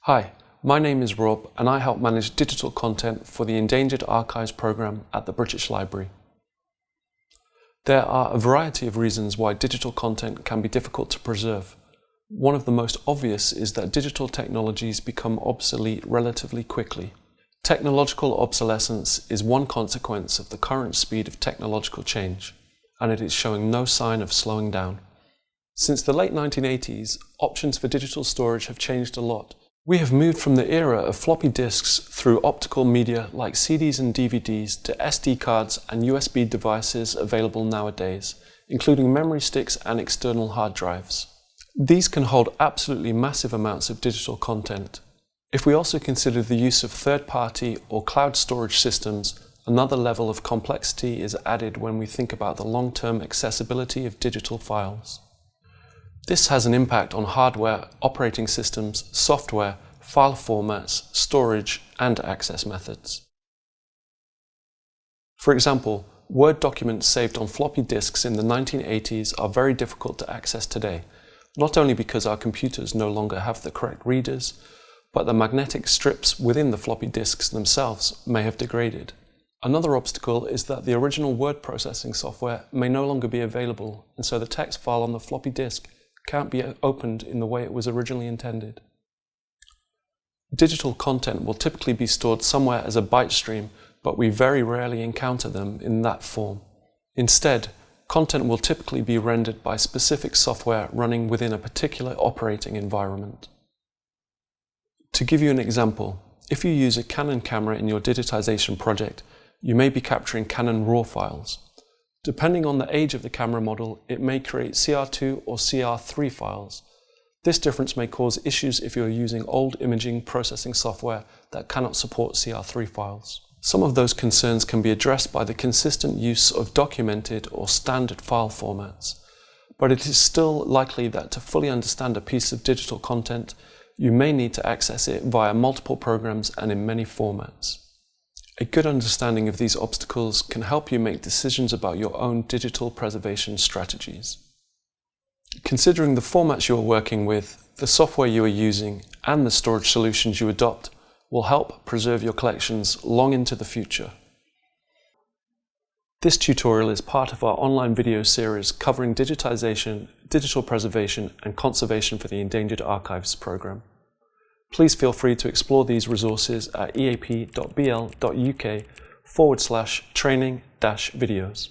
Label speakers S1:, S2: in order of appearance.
S1: Hi, my name is Rob and I help manage digital content for the Endangered Archives programme at the British Library. There are a variety of reasons why digital content can be difficult to preserve. One of the most obvious is that digital technologies become obsolete relatively quickly. Technological obsolescence is one consequence of the current speed of technological change, and it is showing no sign of slowing down. Since the late 1980s, options for digital storage have changed a lot. We have moved from the era of floppy disks through optical media like CDs and DVDs to SD cards and USB devices available nowadays, including memory sticks and external hard drives. These can hold absolutely massive amounts of digital content. If we also consider the use of third-party or cloud storage systems, another level of complexity is added when we think about the long-term accessibility of digital files. This has an impact on hardware, operating systems, software, file formats, storage, and access methods. For example, Word documents saved on floppy disks in the 1980s are very difficult to access today, not only because our computers no longer have the correct readers, but the magnetic strips within the floppy disks themselves may have degraded. Another obstacle is that the original word processing software may no longer be available, and so the text file on the floppy disk can't be opened in the way it was originally intended. Digital content will typically be stored somewhere as a byte stream, but we very rarely encounter them in that form. Instead, content will typically be rendered by specific software running within a particular operating environment. To give you an example, if you use a Canon camera in your digitization project, you may be capturing Canon RAW files. Depending on the age of the camera model, it may create CR2 or CR3 files. This difference may cause issues if you're using old imaging processing software that cannot support CR3 files. Some of those concerns can be addressed by the consistent use of documented or standard file formats, but it is still likely that to fully understand a piece of digital content, you may need to access it via multiple programs and in many formats. A good understanding of these obstacles can help you make decisions about your own digital preservation strategies. Considering the formats you are working with, the software you are using, and the storage solutions you adopt will help preserve your collections long into the future. This tutorial is part of our online video series covering digitization, digital preservation, and conservation for the Endangered Archives programme. Please feel free to explore these resources at eap.bl.uk/training-videos.